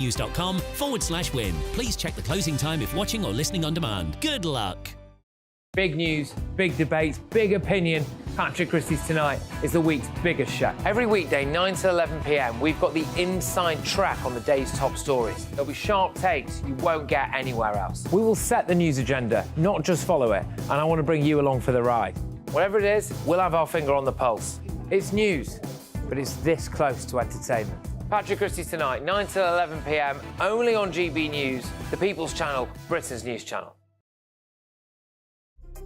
News.com/win. Please check the closing time if watching or listening on demand. Good luck. Big news, big debates, big opinion. Patrick Christie's Tonight is the week's biggest show. Every weekday, 9 to 11 p.m, we've got the inside track on the day's top stories. There'll be sharp takes you won't get anywhere else. We will set the news agenda, not just follow it, and I want to bring you along for the ride. Whatever it is, we'll have our finger on the pulse. It's news, but it's this close to entertainment. Patrick Christie's Tonight, 9 to 11 p.m, only on GB News, the People's Channel, Britain's news channel.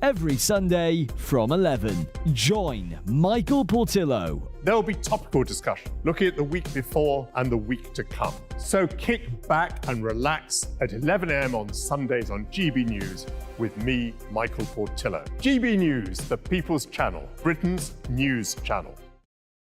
Every Sunday from 11, join Michael Portillo. There will be topical discussion, looking at the week before and the week to come. So kick back and relax at 11 a.m. on Sundays on GB News with me, Michael Portillo. GB News, the People's Channel, Britain's news channel.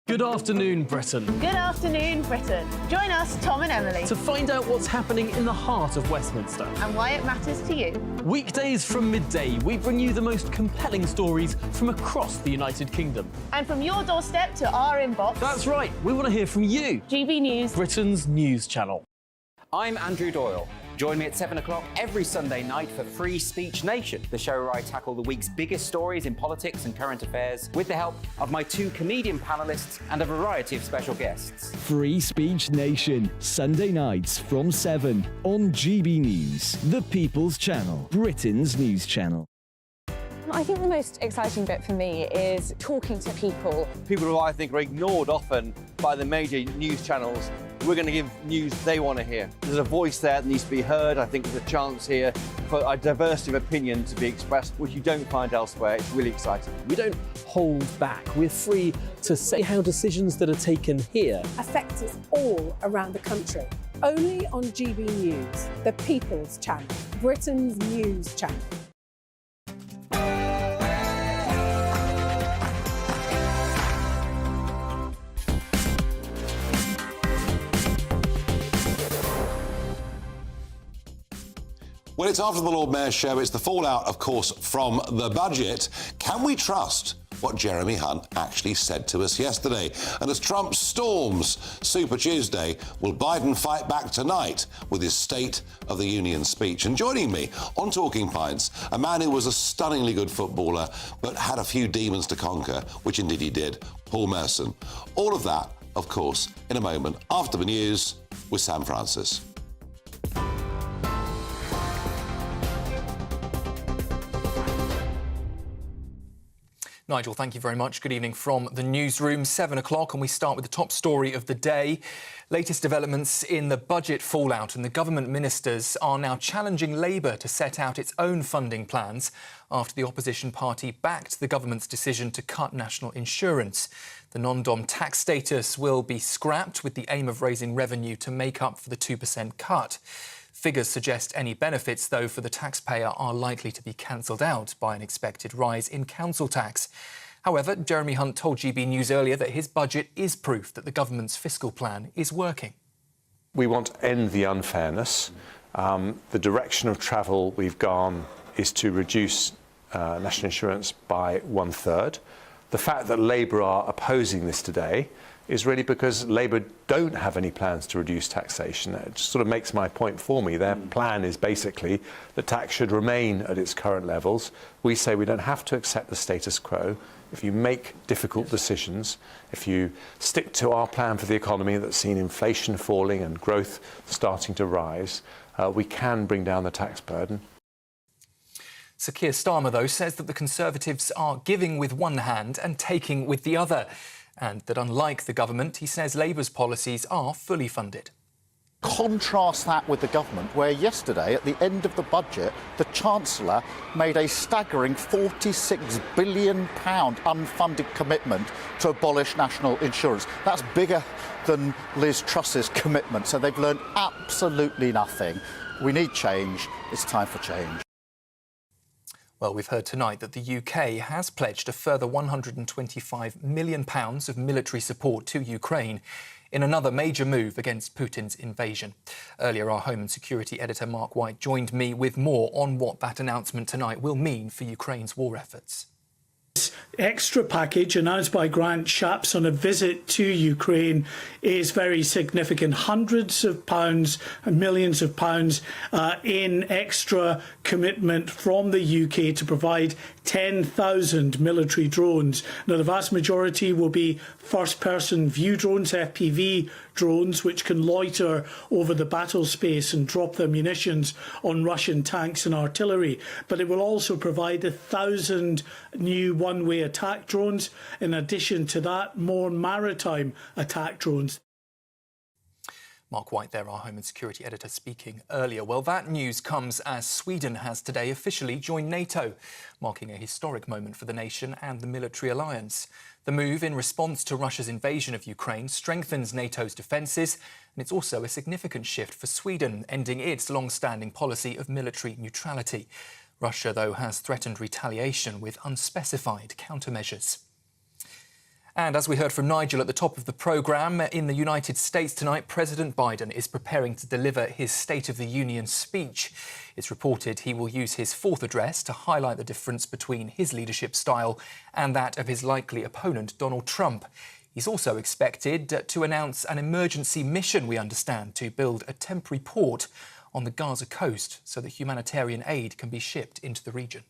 Good afternoon, Britain. Good afternoon, Britain. Join us, Tom and Emily, To find out what's happening in the heart of Westminster. and why it matters to you. Weekdays from midday, we bring you the most compelling stories from across the United Kingdom. And from your doorstep to our inbox, That's right, we want to hear from you, GB News. Britain's news channel. I'm Andrew Doyle. Join me at 7 o'clock every Sunday night for Free Speech Nation, the show where I tackle the week's biggest stories in politics and current affairs with the help of my two comedian panellists and a variety of special guests. Free Speech Nation, Sunday nights from 7 on GB News, the People's Channel, Britain's news channel. I think the most exciting bit for me is talking to people. People who I think are ignored often by the major news channels. We're going to give news they want to hear. There's a voice there that needs to be heard. I think there's a chance here for a diversity of opinion to be expressed, which you don't find elsewhere. It's really exciting. We don't hold back. We're free to say how decisions that are taken here affect us all around the country. Only on GB News, the People's Channel, Britain's news channel. Well, it's after the Lord Mayor's show. It's the fallout, of course, from the budget. Can we trust what Jeremy Hunt actually said to us yesterday? And as Trump storms Super Tuesday, will Biden fight back tonight with his State of the Union speech? And joining me on Talking Pints, a man who was a stunningly good footballer but had a few demons to conquer, which indeed he did, Paul Merson. All of that, of course, in a moment after the news with Sam Francis. Nigel, thank you very much. Good evening from the newsroom. 7 o'clock, and we start with the top story of the day. Latest developments in the budget fallout, and the government ministers are now challenging Labour to set out its own funding plans after the opposition party backed the government's decision to cut national insurance. The non-dom tax status will be scrapped with the aim of raising revenue to make up for the 2% cut. Figures suggest any benefits, though, for the taxpayer are likely to be cancelled out by an expected rise in council tax. However, Jeremy Hunt told GB News earlier that his budget is proof that the government's fiscal plan is working. We want to end the unfairness. The direction of travel we've gone is to reduce national insurance by 1/3. The fact that Labour are opposing this today is really because Labour don't have any plans to reduce taxation. It just sort of makes my point for me. Their plan is basically that tax should remain at its current levels. We say we don't have to accept the status quo. If you make difficult decisions, if you stick to our plan for the economy that's seen inflation falling and growth starting to rise, we can bring down the tax burden. Sir Keir Starmer, though, says that the Conservatives are giving with one hand and taking with the other, and that unlike the government, he says Labour's policies are fully funded. Contrast that with the government, where yesterday, at the end of the budget, the Chancellor made a staggering £46 billion unfunded commitment to abolish national insurance. That's bigger than Liz Truss's commitment, so they've learned absolutely nothing. We need change. It's time for change. Well, we've heard tonight that the UK has pledged a further £125 million of military support to Ukraine in another major move against Putin's invasion. Earlier, our Home and Security editor Mark White joined me with more on what that announcement tonight will mean for Ukraine's war efforts. Extra package announced by Grant Shapps on a visit to Ukraine is very significant. Hundreds of pounds and millions of pounds in extra commitment from the UK to provide 10,000 military drones. Now, the vast majority will be first-person view drones, FPV drones, which can loiter over the battle space and drop their munitions on Russian tanks and artillery. But it will also provide 1,000 new one-way attack drones. In addition to that, more maritime attack drones. Mark White there, our Home and Security Editor, speaking earlier. Well, that news comes as Sweden has today officially joined NATO, marking a historic moment for the nation and the military alliance. The move, in response to Russia's invasion of Ukraine, strengthens NATO's defences, and it's also a significant shift for Sweden, ending its long-standing policy of military neutrality. Russia, though, has threatened retaliation with unspecified countermeasures. And as we heard from Nigel at the top of the programme, in the United States tonight, President Biden is preparing to deliver his State of the Union speech. It's reported he will use his fourth address to highlight the difference between his leadership style and that of his likely opponent, Donald Trump. He's also expected to announce an emergency mission, we understand, to build a temporary port on the Gaza coast so that humanitarian aid can be shipped into the region.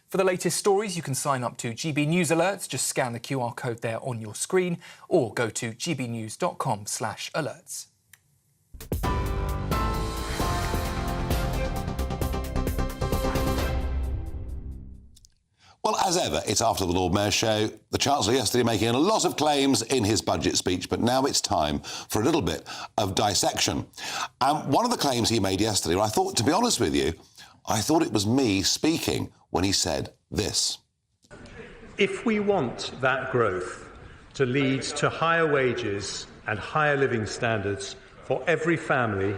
For the latest stories, you can sign up to GB News Alerts. Just scan the QR code there on your screen or go to gbnews.com/alerts. Well, as ever, it's After the Lord Mayor's show. The Chancellor yesterday making a lot of claims in his budget speech, but now it's time for a little bit of dissection. One of the claims he made yesterday, I thought, to be honest with you, I thought it was me speaking when he said this. If we want that growth to lead to higher wages and higher living standards for every family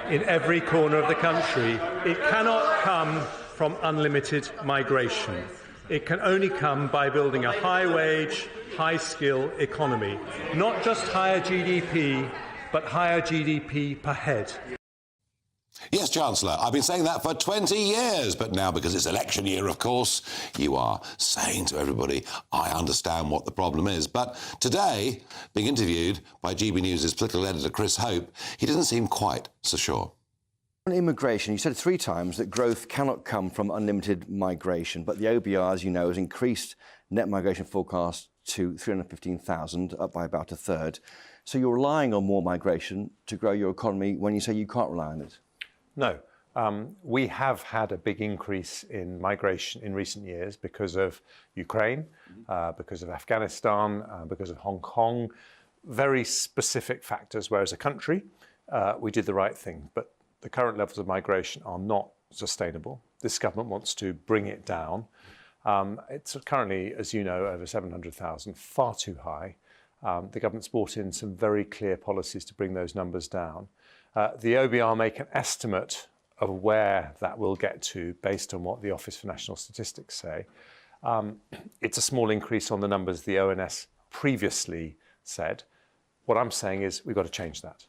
in every corner of the country, it cannot come from unlimited migration. It can only come by building a high-wage, high-skill economy. Not just higher GDP, but higher GDP per head. Yes, Chancellor, I've been saying that for 20 years, but now, because it's election year, of course, you are saying to everybody, I understand what the problem is. But today, being interviewed by GB News' political editor, Chris Hope, he didn't seem quite so sure. On immigration, you said 3 times that growth cannot come from unlimited migration, but the OBR, as you know, has increased net migration forecast to 315,000, up by about a third. So you're relying on more migration to grow your economy when you say you can't rely on it? No. We have had a big increase in migration in recent years because of Ukraine, because of Afghanistan, because of Hong Kong. Very specific factors, where as a country, we did the right thing. But the current levels of migration are not sustainable. This government wants to bring it down. It's currently, as you know, over 700,000, far too high. The government's brought in some very clear policies to bring those numbers down. The OBR make an estimate of where that will get to based on what the Office for National Statistics say. It's a small increase on the numbers the ONS previously said. What I'm saying is we've got to change that.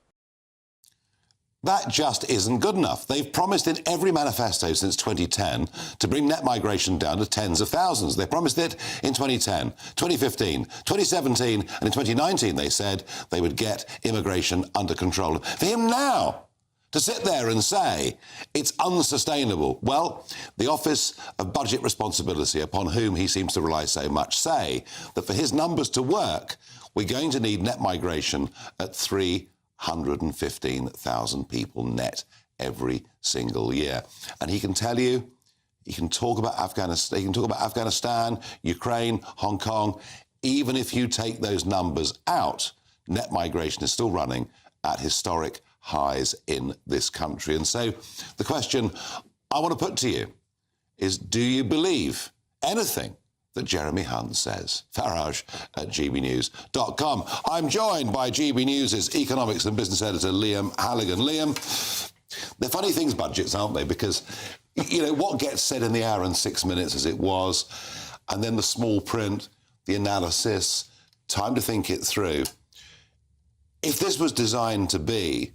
That just isn't good enough. They've promised in every manifesto since 2010 to bring net migration down to tens of thousands. They promised it in 2010, 2015, 2017, and in 2019 they said they would get immigration under control. For him now to sit there and say it's unsustainable, well, the Office of Budget Responsibility, upon whom he seems to rely so much, say that for his numbers to work, we're going to need net migration at 315,000 people net every single year. And he can tell you, he can talk about Afghanistan, Ukraine, Hong Kong. Even if you take those numbers out, net migration is still running at historic highs in this country. And so the question I want to put to you is, do you believe anything that Jeremy Hunt says? Farage at gbnews.com. I'm joined by GB News' economics and business editor, Liam Halligan. Liam, they're funny things, budgets, aren't they? Because, you know, what gets said in the hour and 6 minutes as it was, and then the small print, the analysis, time to think it through. If this was designed to be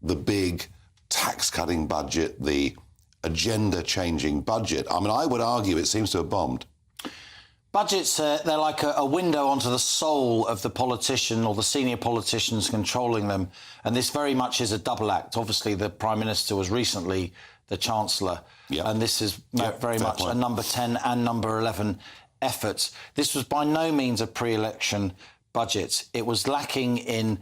the big tax-cutting budget, the agenda-changing budget, I mean, I would argue it seems to have bombed. Budgets, they're like a window onto the soul of the politician or the senior politicians controlling them. And this very much is a double act. Obviously, the Prime Minister was recently the Chancellor. Yep. And this is very fair much point. a number 10 and number 11 effort. This was by no means a pre-election budget. It was lacking in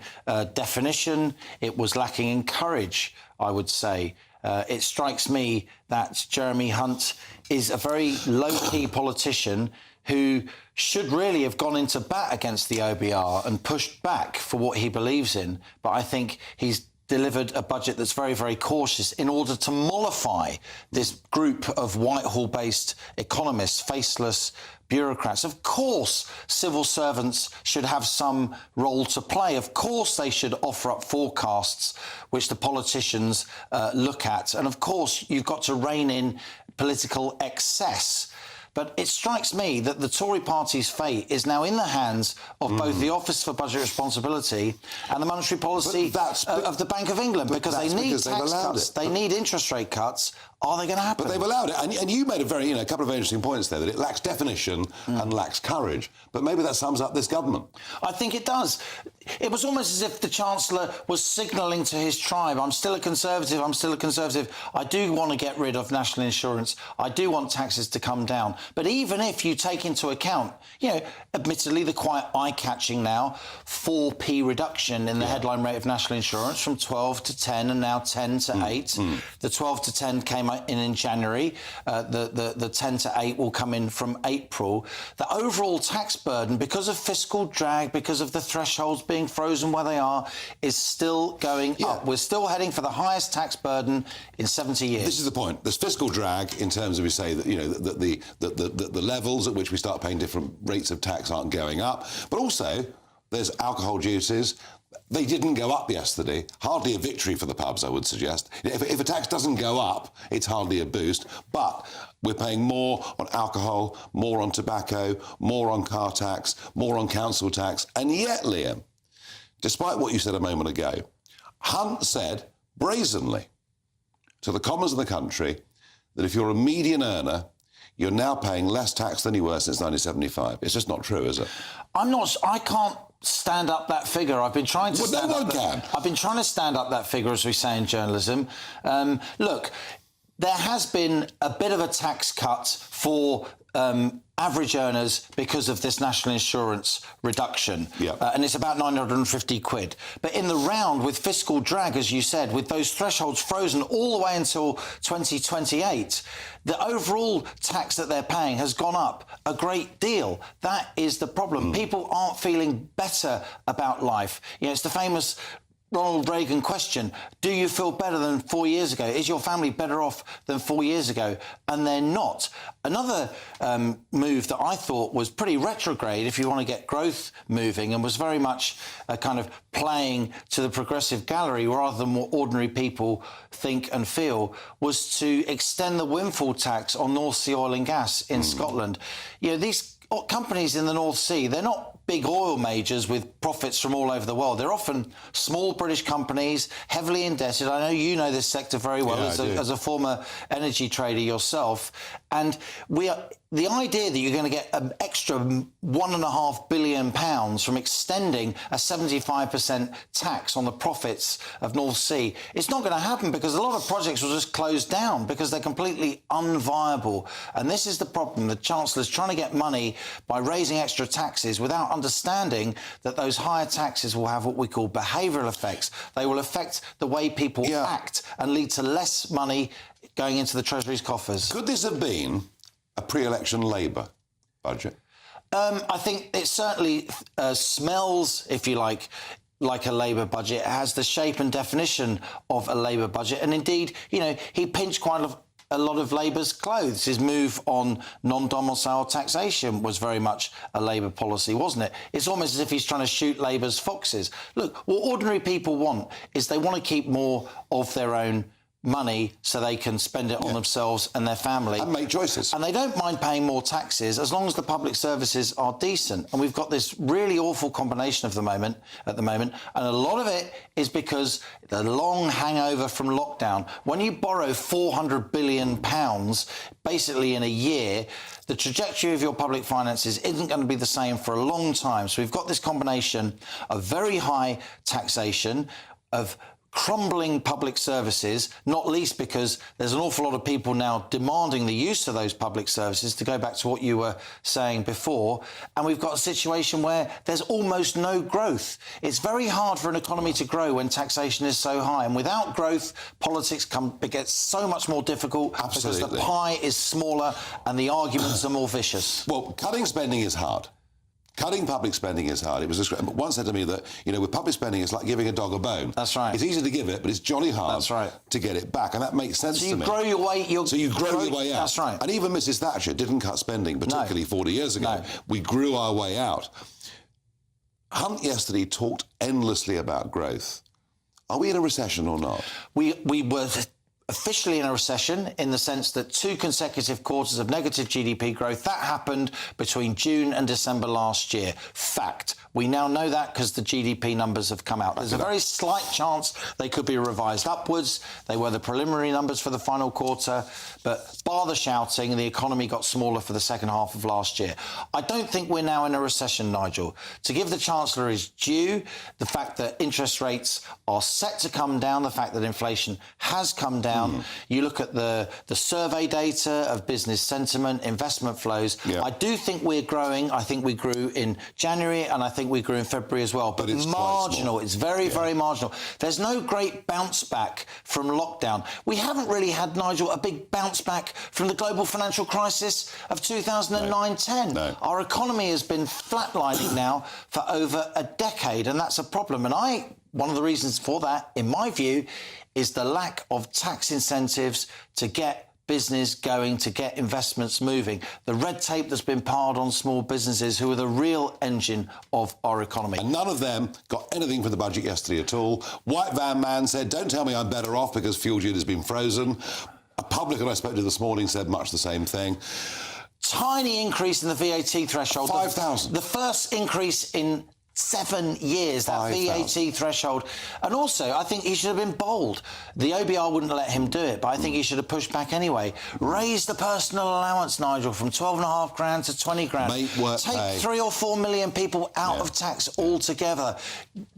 definition. It was lacking in courage, I would say. It strikes me that Jeremy Hunt is a very low-key politician who should really have gone into bat against the OBR and pushed back for what he believes in. But I think he's delivered a budget that's very, very cautious in order to mollify this group of Whitehall-based economists, faceless bureaucrats. Of course, civil servants should have some role to play. Of course, they should offer up forecasts which the politicians look at. And of course, you've got to rein in political excess. But it strikes me that the Tory party's fate is now in the hands of both the Office for Budget Responsibility and the monetary policy of the Bank of England, because they need tax cuts, they need interest rate cuts. Are they going to happen? But they've allowed it. And you made a couple of very interesting points there, that it lacks definition and lacks courage. But maybe that sums up this government. I think it does. It was almost as if the Chancellor was signalling to his tribe, I'm still a Conservative, I'm still a Conservative. I do want to get rid of national insurance. I do want taxes to come down. But even if you take into account, admittedly, the quite eye-catching now 4p reduction in the headline rate of national insurance from 12 to 10 and now 10 to 8. The 12 to 10 came in January. The 10 to 8 will come in from April. The overall tax burden, because of fiscal drag, because of the thresholds being frozen where they are, is still going up. We're still heading for the highest tax burden in 70 years. This is the point. There's fiscal drag in terms of, we say, that the levels at which we start paying different rates of tax aren't going up. But also, there's alcohol duties. They didn't go up yesterday. Hardly a victory for the pubs, I would suggest. If a tax doesn't go up, it's hardly a boost. But we're paying more on alcohol, more on tobacco, more on car tax, more on council tax. And yet, Liam, despite what you said a moment ago, Hunt said brazenly to the Commons of the country that if you're a median earner, you're now paying less tax than you were since 1975. It's just not true, is it? I can't stand up that figure. I've been trying to stand up I've been trying to stand up that figure, as we say in journalism. Look, there has been a bit of a tax cut for average earners because of this national insurance reduction. And it's about 950 quid. But in the round, with fiscal drag, as you said, with those thresholds frozen all the way until 2028, the overall tax that they're paying has gone up a great deal. That is the problem. People aren't feeling better about life. It's the famous Ronald Reagan question, do you feel better than 4 years ago? Is your family better off than 4 years ago? And they're not. Another move that I thought was pretty retrograde, if you want to get growth moving, and was very much a kind of playing to the progressive gallery rather than what ordinary people think and feel, was to extend the windfall tax on North Sea oil and gas in Scotland. These companies in the North Sea, they're not big oil majors with profits from all over the world. They're often small British companies, heavily indebted. I know you know this sector very well as a former energy trader yourself. And the idea that you're going to get an extra £1.5 billion from extending a 75% tax on the profits of North Sea, it's not going to happen, because a lot of projects will just close down because they're completely unviable. And this is the problem. The Chancellor's trying to get money by raising extra taxes without understanding that those higher taxes will have what we call behavioural effects. They will affect the way people act and lead to less money going into the Treasury's coffers. Could this have been a pre-election Labour budget? I think it certainly smells, if you like a Labour budget. It has the shape and definition of a Labour budget. And indeed, he pinched quite a lot of Labour's clothes. His move on non-domicile taxation was very much a Labour policy, wasn't it? It's almost as if he's trying to shoot Labour's foxes. Look, what ordinary people want is they want to keep more of their own money so they can spend it on themselves and their family. And make choices. And they don't mind paying more taxes as long as the public services are decent. And we've got this really awful combination at the moment. And a lot of it is because the long hangover from lockdown. When you borrow £400 billion basically in a year, the trajectory of your public finances isn't going to be the same for a long time. So we've got this combination of very high taxation, of crumbling public services, not least because there's an awful lot of people now demanding the use of those public services, to go back to what you were saying before. And we've got a situation where there's almost no growth. It's very hard for an economy to grow when taxation is so high. And without growth, politics gets so much more difficult. Absolutely. Because the pie is smaller and the arguments are more vicious. Well, cutting spending is hard. Cutting public spending is hard. It was one said to me that, with public spending, it's like giving a dog a bone. That's right. It's easy to give it, but it's jolly hard. That's right. To get it back, and that makes sense to me. So you grow your way. So you grow your way out. That's right. And even Mrs. Thatcher didn't cut spending, particularly 40 years ago. No. We grew our way out. Hunt yesterday talked endlessly about growth. Are we in a recession or not? We were officially in a recession, in the sense that 2 consecutive quarters of negative GDP growth. That happened between June and December last year. Fact. We now know that because the GDP numbers have come out. There's a very slight chance they could be revised upwards. They were the preliminary numbers for the final quarter, but bar the shouting, the economy got smaller for the second half of last year. I don't think we're now in a recession, Nigel. To give the Chancellor his due, the fact that interest rates are set to come down, the fact that inflation has come down. You look at the survey data of business sentiment, investment flows. I do think we're growing. I think we grew in January, and I think we grew in February as well. But it's marginal. It's very, very marginal. There's no great bounce back from lockdown. We haven't really had, Nigel, a big bounce back from the global financial crisis of 2009-10. No. Our economy has been flatlining now for over a decade, and that's a problem. And one of the reasons for that, in my view, is the lack of tax incentives to get business going, to get investments moving. The red tape that's been piled on small businesses, who are the real engine of our economy. And none of them got anything from the budget yesterday at all. White Van Man said, don't tell me I'm better off because fuel duty has been frozen. A publican I spoke to this morning said much the same thing. Tiny increase in the VAT threshold. 5,000. The first increase in 7 years, that VAT threshold. And also, I think he should have been bold. The OBR wouldn't let him do it, but I think he should have pushed back anyway. Raise the personal allowance, Nigel, from 12.5 grand to 20 grand. Make work Take pay. 3 or 4 million people out of tax altogether.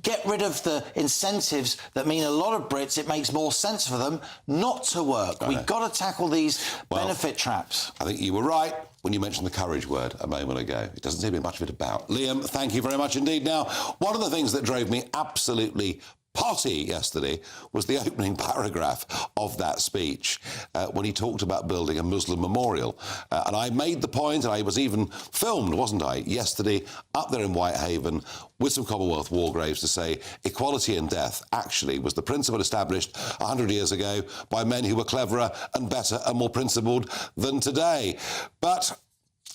Get rid of the incentives that mean a lot of Brits, it makes more sense for them not to work. We've got to tackle these benefit traps. I think you were right when you mentioned the courage word a moment ago. It doesn't seem to be much of it about. Liam, thank you very much indeed. Now, one of the things that drove me absolutely potty yesterday was the opening paragraph of that speech when he talked about building a Muslim memorial. And I made the point, and I was even filmed, wasn't I, yesterday up there in Whitehaven with some Commonwealth war graves to say equality in death actually was the principle established 100 years ago by men who were cleverer and better and more principled than today. But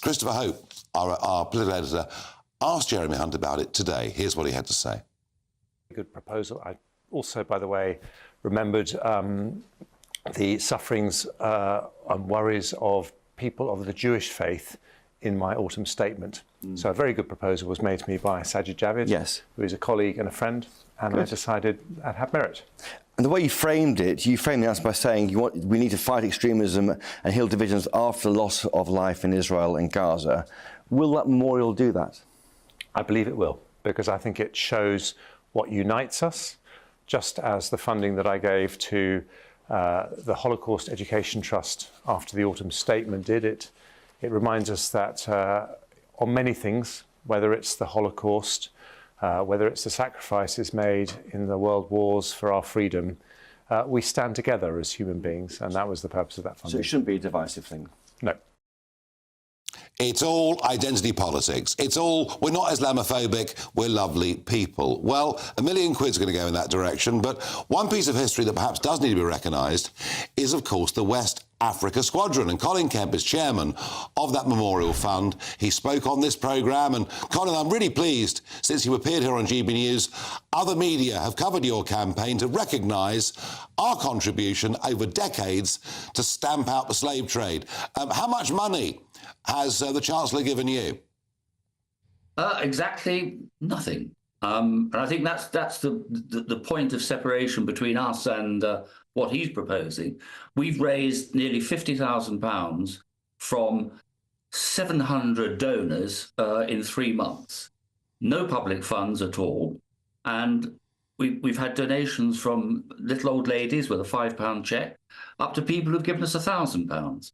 Christopher Hope, our political editor, asked Jeremy Hunt about it today. Here's what he had to say. Good proposal. I also, by the way, remembered the sufferings and worries of people of the Jewish faith in my autumn statement. So a very good proposal was made to me by Sajid Javid, who is a colleague and a friend, and I decided that had merit. And the way you framed the answer by saying we need to fight extremism and heal divisions after the loss of life in Israel and Gaza. Will that memorial do that? I believe it will, because I think it shows what unites us, just as the funding that I gave to the Holocaust Education Trust after the autumn statement did. It reminds us that on many things, whether it's the Holocaust, whether it's the sacrifices made in the world wars for our freedom, we stand together as human beings, and that was the purpose of that funding. So it shouldn't be a divisive thing? No. It's all identity politics. It's all, we're not Islamophobic, we're lovely people. Well, £1 million quid's going to go in that direction, but one piece of history that perhaps does need to be recognised is, of course, the West Africa Squadron. And Colin Kemp is chairman of that memorial fund. He spoke on this programme. And Colin, I'm really pleased, since you appeared here on GB News, other media have covered your campaign to recognise our contribution over decades to stamp out the slave trade. How much money has the Chancellor given you? Exactly nothing. And I think that's the point of separation between us and what he's proposing. We've raised nearly £50,000 from 700 donors in 3 months. No public funds at all. And we've had donations from little old ladies with a £5 cheque up to people who've given us £1,000.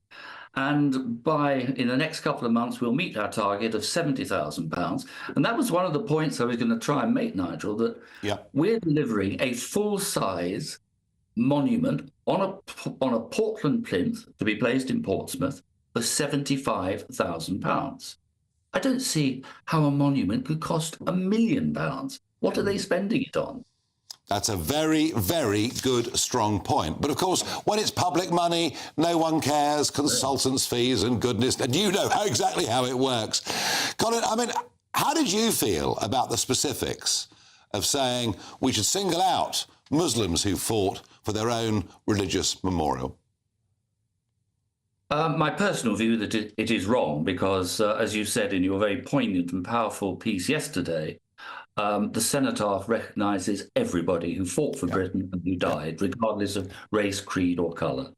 And in the next couple of months, we'll meet our target of £70,000. And that was one of the points I was going to try and make, Nigel, that we're delivering a full-size monument on a Portland plinth to be placed in Portsmouth for £75,000. I don't see how a monument could cost £1 million. What are they spending it on? That's a very, very good, strong point. But, of course, when it's public money, no one cares, consultants' fees and goodness, and you know exactly how it works. Colin, I mean, how did you feel about the specifics of saying we should single out Muslims who fought for their own religious memorial? My personal view that it is wrong because, as you said in your very poignant and powerful piece yesterday, the cenotaph recognises everybody who fought for Britain and who died, regardless of race, creed or colour,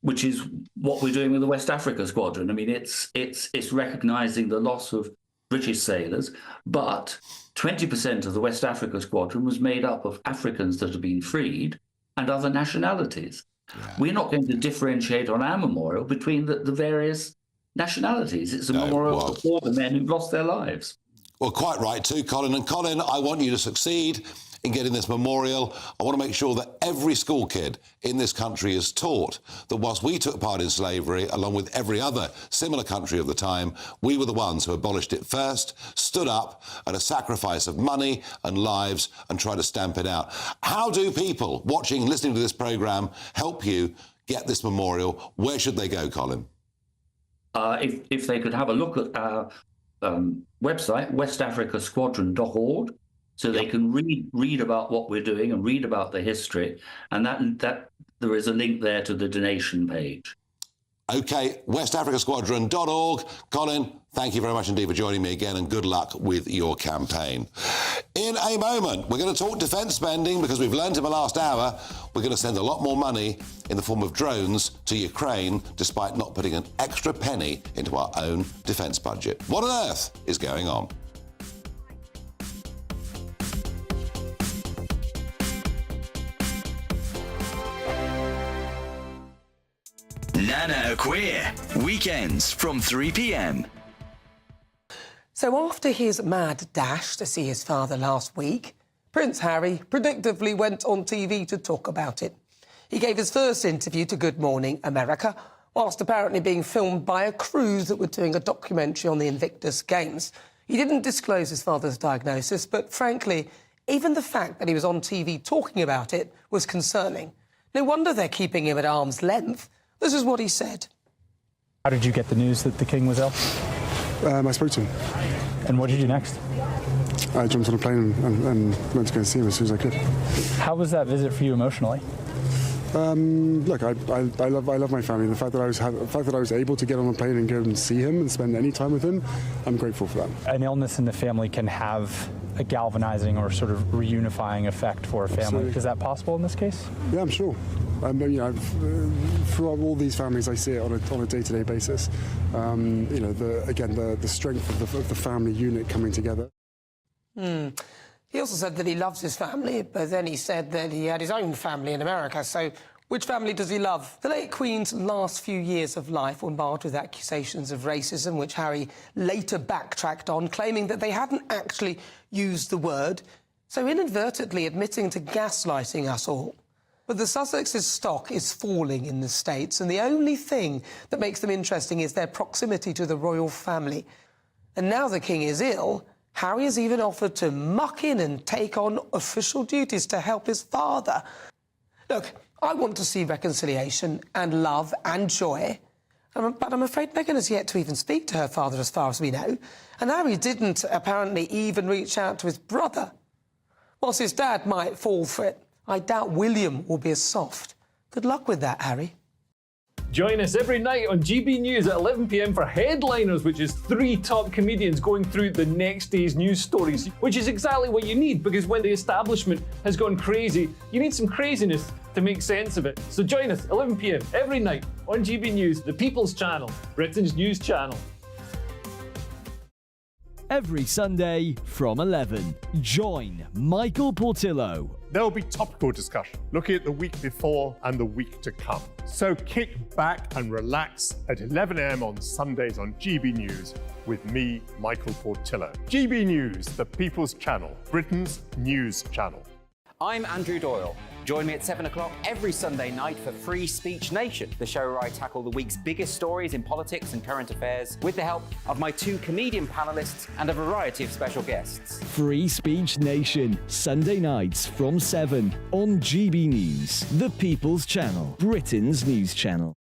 which is what we're doing with the West Africa Squadron. I mean, it's recognising the loss of British sailors, but 20% of the West Africa Squadron was made up of Africans that have been freed and other nationalities. Yeah. We're not going to differentiate on our memorial between the various nationalities. It's a memorial for all the men who've lost their lives. Well, quite right too, Colin. And Colin, I want you to succeed in getting this memorial. I want to make sure that every school kid in this country is taught that whilst we took part in slavery, along with every other similar country of the time, we were the ones who abolished it first, stood up at a sacrifice of money and lives and tried to stamp it out. How do people watching, listening to this programme help you get this memorial? Where should they go, Colin? If they could have a look at our website, westafricasquadron.org, so they can read about what we're doing and read about the history, and that there is a link there to the donation page. OK, westafricasquadron.org. Colin, thank you very much indeed for joining me again, and good luck with your campaign. In a moment, we're going to talk defence spending because we've learned in the last hour we're going to send a lot more money in the form of drones to Ukraine, despite not putting an extra penny into our own defence budget. What on earth is going on? Nana Queer, weekends from 3 p.m. So after his mad dash to see his father last week, Prince Harry predictably went on TV to talk about it. He gave his first interview to Good Morning America, whilst apparently being filmed by a crew that were doing a documentary on the Invictus Games. He didn't disclose his father's diagnosis, but frankly, even the fact that he was on TV talking about it was concerning. No wonder they're keeping him at arm's length. This is what he said. How did you get the news that the King was ill? I spoke to him. And what did you do next? I jumped on a plane and went to go and see him as soon as I could. How was that visit for you emotionally? Look, I love my family. The fact that I was able to get on a plane and go and see him and spend any time with him, I'm grateful for that. An illness in the family can have a galvanizing or sort of reunifying effect for a family. Absolutely. Is that possible in this case? Yeah, I'm sure. Throughout all these families, I see it on a day-to-day basis. The strength of the family unit coming together. He also said that he loves his family, but then he said that he had his own family in America. So which family does he love? The late Queen's last few years of life were marred with accusations of racism, which Harry later backtracked on, claiming that they hadn't actually used the word, so inadvertently admitting to gaslighting us all. But the Sussex's stock is falling in the States, and the only thing that makes them interesting is their proximity to the royal family. And now the King is ill, Harry has even offered to muck in and take on official duties to help his father. Look, I want to see reconciliation and love and joy. But I'm afraid Meghan has yet to even speak to her father, as far as we know. And Harry didn't apparently even reach out to his brother. Whilst his dad might fall for it, I doubt William will be as soft. Good luck with that, Harry. Join us every night on GB News at 11 p.m. for Headliners, which is 3 top comedians going through the next day's news stories, which is exactly what you need, because when the establishment has gone crazy, you need some craziness to make sense of it. So join us 11 p.m. every night on GB News, the People's Channel, Britain's news channel. Every Sunday from 11, join Michael Portillo. There will be topical discussion, looking at the week before and the week to come. So kick back and relax at 11 a.m. on Sundays on GB News with me, Michael Portillo. GB News, the People's Channel, Britain's news channel. I'm Andrew Doyle. Join me at 7 o'clock every Sunday night for Free Speech Nation, the show where I tackle the week's biggest stories in politics and current affairs with the help of my 2 comedian panellists and a variety of special guests. Free Speech Nation, Sunday nights from 7 on GB News, the People's Channel, Britain's news channel.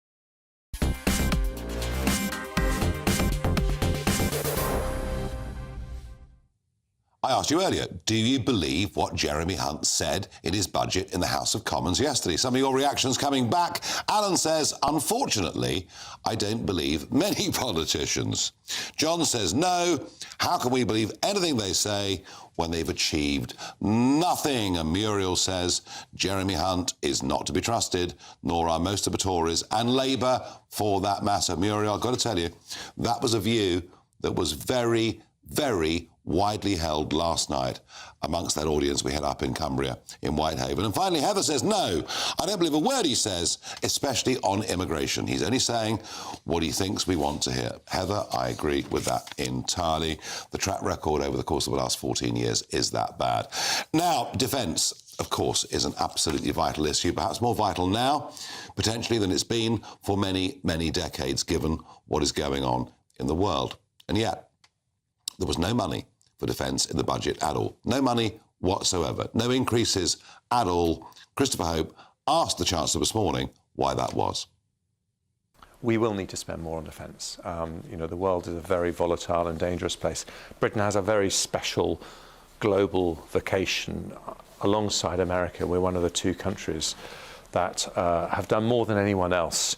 I asked you earlier, do you believe what Jeremy Hunt said in his budget in the House of Commons yesterday? Some of your reactions coming back. Alan says, unfortunately, I don't believe many politicians. John says, no, how can we believe anything they say when they've achieved nothing? And Muriel says, Jeremy Hunt is not to be trusted, nor are most of the Tories, and Labour for that matter. Muriel, I've got to tell you, that was a view that was very, very widely held last night amongst that audience we had up in Cumbria, in Whitehaven. And finally, Heather says, no, I don't believe a word he says, especially on immigration. He's only saying what he thinks we want to hear. Heather, I agree with that entirely. The track record over the course of the last 14 years is that bad. Now, defence, of course, is an absolutely vital issue, perhaps more vital now, potentially, than it's been for many, many decades, given what is going on in the world. And yet, there was no money for defence in the budget at all. No money whatsoever. No increases at all. Christopher Hope asked the Chancellor this morning why that was. We will need to spend more on defence. The world is a very volatile and dangerous place. Britain has a very special global vocation. Alongside America, we're one of the 2 countries that have done more than anyone else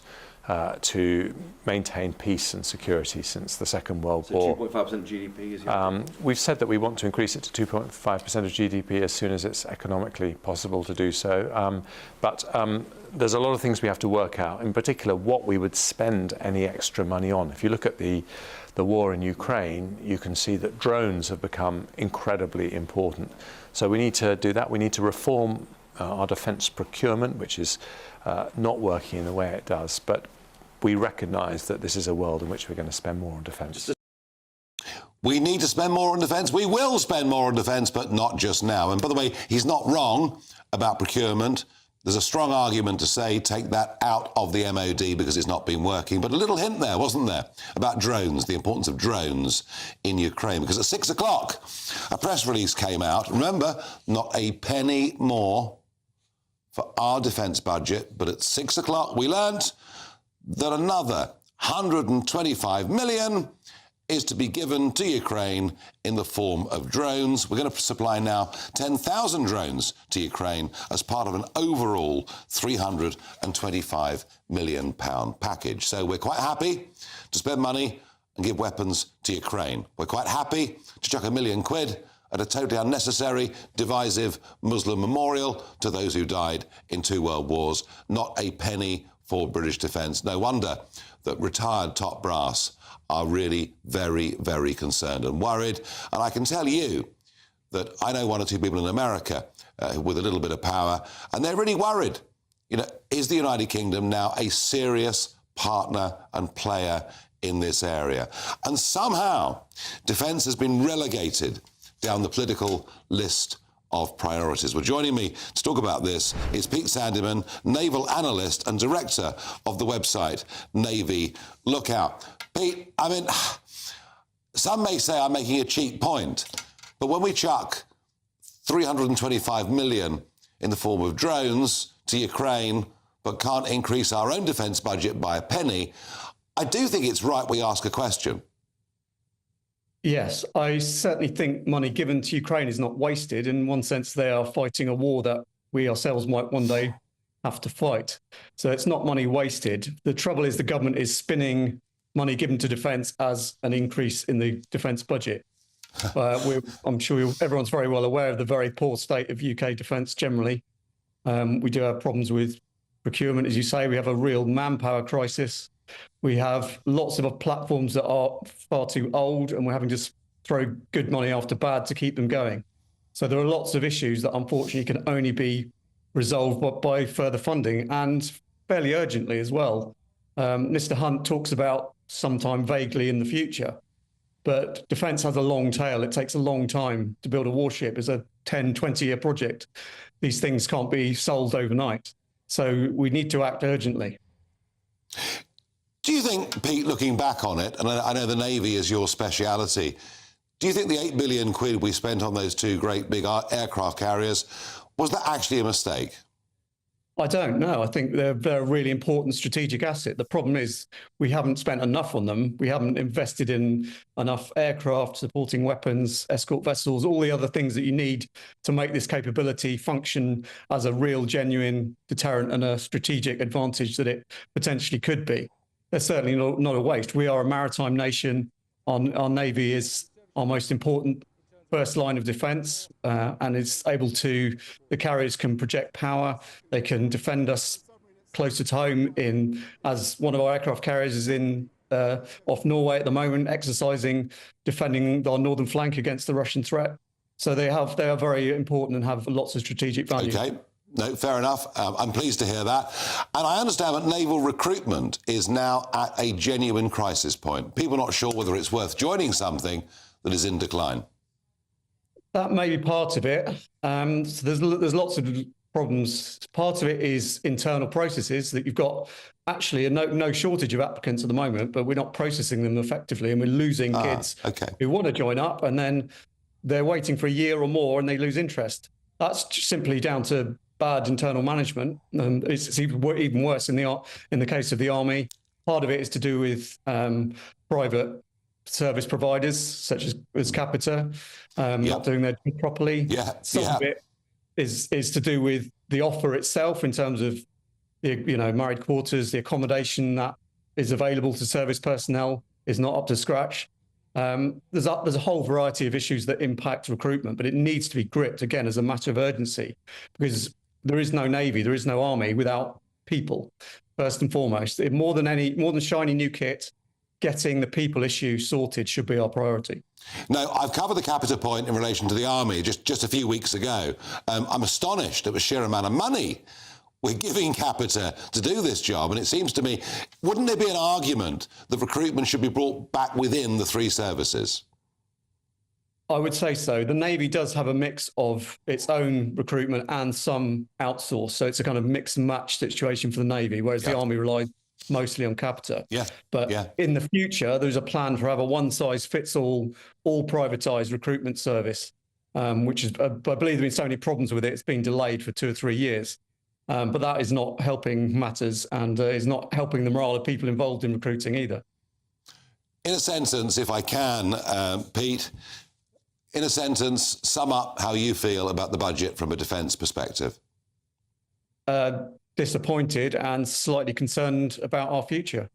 to maintain peace and security since the Second World War. 2.5% GDP is your We've said that we want to increase it to 2.5% of GDP as soon as it's economically possible to do so. But there's a lot of things we have to work out, in particular what we would spend any extra money on. If you look at the war in Ukraine, you can see that drones have become incredibly important. So we need to do that. We need to reform our defence procurement, which is not working in the way it does. But we recognise that this is a world in which we're going to spend more on defence. We need to spend more on defence. We will spend more on defence, but not just now. And by the way, he's not wrong about procurement. There's a strong argument to say take that out of the MOD because it's not been working. But a little hint there, wasn't there, about drones, the importance of drones in Ukraine. Because at 6 o'clock, a press release came out. Remember, not a penny more for our defence budget. But at 6 o'clock, we learnt that another 125 million is to be given to Ukraine in the form of drones. We're going to supply now 10,000 drones to Ukraine as part of an overall £325 million package. So we're quite happy to spend money and give weapons to Ukraine. We're quite happy to chuck £1 million at a totally unnecessary, divisive Muslim memorial to those who died in 2 world wars. Not a penny for British defence. No wonder that retired top brass are really very, very concerned and worried. And I can tell you that I know 1 or 2 people in America with a little bit of power, and they're really worried. Is the United Kingdom now a serious partner and player in this area? And somehow, defence has been relegated down the political list of priorities. Well, joining me to talk about this is Pete Sandeman, naval analyst and director of the website Navy Lookout. Pete, I mean, some may say I'm making a cheap point, but when we chuck 325 million in the form of drones to Ukraine but can't increase our own defence budget by a penny, I do think it's right we ask a question. Yes, I certainly think money given to Ukraine is not wasted. In one sense, they are fighting a war that we ourselves might one day have to fight. So it's not money wasted. The trouble is the government is spinning money given to defence as an increase in the defence budget. I'm sure everyone's very well aware of the very poor state of UK defence generally. We do have problems with procurement, as you say. We have a real manpower crisis. We have lots of platforms that are far too old, and we're having to throw good money after bad to keep them going. So there are lots of issues that unfortunately can only be resolved by further funding, and fairly urgently as well. Mr. Hunt talks about sometime vaguely in the future, but defence has a long tail. It takes a long time to build a warship. It's a 10, 20-year project. These things can't be solved overnight. So we need to act urgently. Do you think, Pete, looking back on it, and I know the Navy is your speciality, do you think the 8 billion quid we spent on those two great big aircraft carriers, was that actually a mistake? I don't know. I think they're a really important strategic asset. The problem is we haven't spent enough on them. We haven't invested in enough aircraft, supporting weapons, escort vessels, all the other things that you need to make this capability function as a real, genuine deterrent and a strategic advantage that it potentially could be. They're certainly not a waste. We are a maritime nation. Our Navy is our most important first line of defence, and it's able to, the carriers can project power, they can defend us closer to home, as one of our aircraft carriers is off Norway at the moment, defending our northern flank against the Russian threat. So they are very important and have lots of strategic value. Okay. No, fair enough. I'm pleased to hear that. And I understand that naval recruitment is now at a genuine crisis point. People are not sure whether it's worth joining something that is in decline. That may be part of it. So there's lots of problems. Part of it is internal processes that you've got actually no shortage of applicants at the moment, but we're not processing them effectively, and we're losing kids who want to join up, and then they're waiting for a year or more and they lose interest. That's simply down to bad internal management. It's even worse in the case of the Army. Part of it is to do with private service providers such as Capita not doing their job properly. Some of it is to do with the offer itself in terms of the married quarters, the accommodation that is available to service personnel is not up to scratch. There's a whole variety of issues that impact recruitment, but it needs to be gripped again as a matter of urgency, because there is no Navy, there is no Army without people. First and foremost, more than shiny new kit, getting the people issue sorted should be our priority. No, I've covered the Capita point in relation to the Army just a few weeks ago. I'm astonished at the sheer amount of money we're giving Capita to do this job. And it seems to me, wouldn't there be an argument that recruitment should be brought back within the three services? I would say so. The Navy does have a mix of its own recruitment and some outsource. So it's a kind of mix and match situation for the Navy, whereas the Army relies mostly on Capita. But in the future, there's a plan to have a one-size-fits-all, all privatised recruitment service, which is, I believe there have been so many problems with it, it's been delayed for 2 or 3 years. But that is not helping matters and is not helping the morale of people involved in recruiting either. In a sentence, if I can, Pete, in a sentence, sum up how you feel about the budget from a defence perspective. Disappointed and slightly concerned about our future.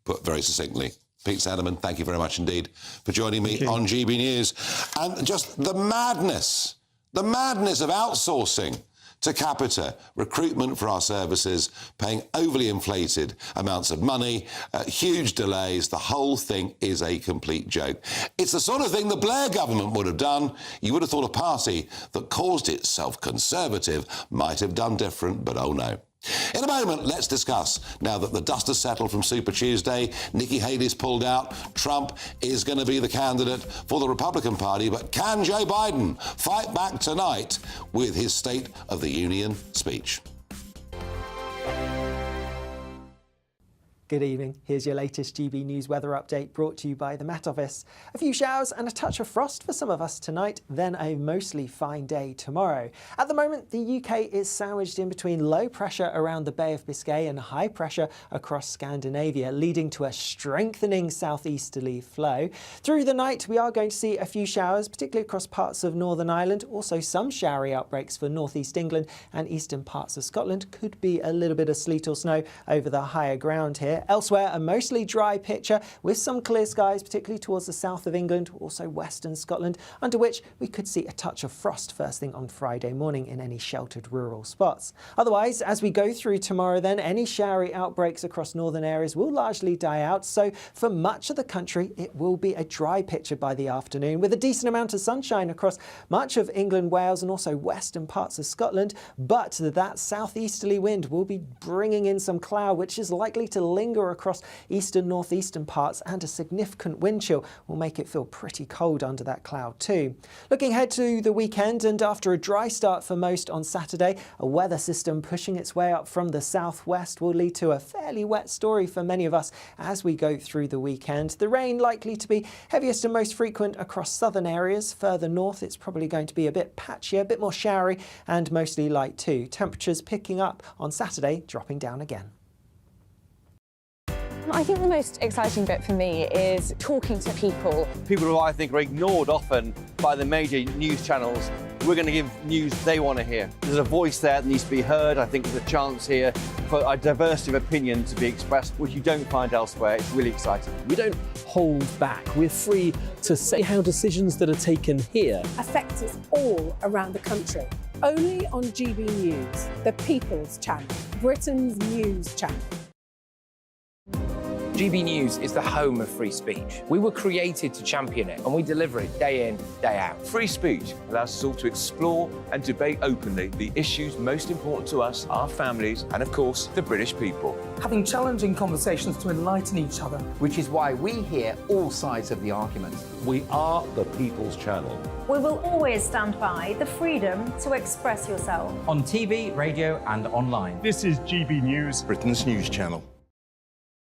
Put very succinctly. Pete Sanderman, thank you very much indeed for joining me on GB News. And just the madness of outsourcing to Capita, recruitment for our services, paying overly inflated amounts of money, huge delays. The whole thing is a complete joke. It's the sort of thing the Blair government would have done. You would have thought a party that caused itself Conservative might have done different, but oh no. In a moment, let's discuss, now that the dust has settled from Super Tuesday, Nikki Haley's pulled out, Trump is going to be the candidate for the Republican Party, but can Joe Biden fight back tonight with his State of the Union speech? Good evening. Here's your latest GB News weather update brought to you by the Met Office. A few showers and a touch of frost for some of us tonight, then a mostly fine day tomorrow. At the moment, the UK is sandwiched in between low pressure around the Bay of Biscay and high pressure across Scandinavia, leading to a strengthening southeasterly flow. Through the night, we are going to see a few showers, particularly across parts of Northern Ireland. Also some showery outbreaks for northeast England and eastern parts of Scotland. Could be a little bit of sleet or snow over the higher ground here. Elsewhere, a mostly dry picture with some clear skies, particularly towards the south of England, also western Scotland, under which we could see a touch of frost first thing on Friday morning in any sheltered rural spots. Otherwise, as we go through tomorrow then, any showery outbreaks across northern areas will largely die out. So for much of the country, it will be a dry picture by the afternoon with a decent amount of sunshine across much of England, Wales and also western parts of Scotland. But that southeasterly wind will be bringing in some cloud, which is likely to linger across eastern northeastern parts, and a significant wind chill will make it feel pretty cold under that cloud too. Looking ahead to the weekend, and after a dry start for most on Saturday, a weather system pushing its way up from the southwest will lead to a fairly wet story for many of us as we go through the weekend. The rain likely to be heaviest and most frequent across southern areas. Further north, it's probably going to be a bit patchier, a bit more showery and mostly light too. Temperatures picking up on Saturday, dropping down again. I think the most exciting bit for me is talking to people. People who I think are ignored often by the major news channels. We're going to give news they want to hear. There's a voice there that needs to be heard. I think there's a chance here for a diversity of opinion to be expressed, which you don't find elsewhere. It's really exciting. We don't hold back. We're free to say how decisions that are taken here affect us all around the country. Only on GB News, the People's Channel, Britain's news channel. GB News is the home of free speech. We were created to champion it, and we deliver it day in, day out. Free speech allows us all to explore and debate openly the issues most important to us, our families, and of course, the British people. Having challenging conversations to enlighten each other. Which is why we hear all sides of the argument. We are the People's Channel. We will always stand by the freedom to express yourself. On TV, radio and online. This is GB News, Britain's news channel.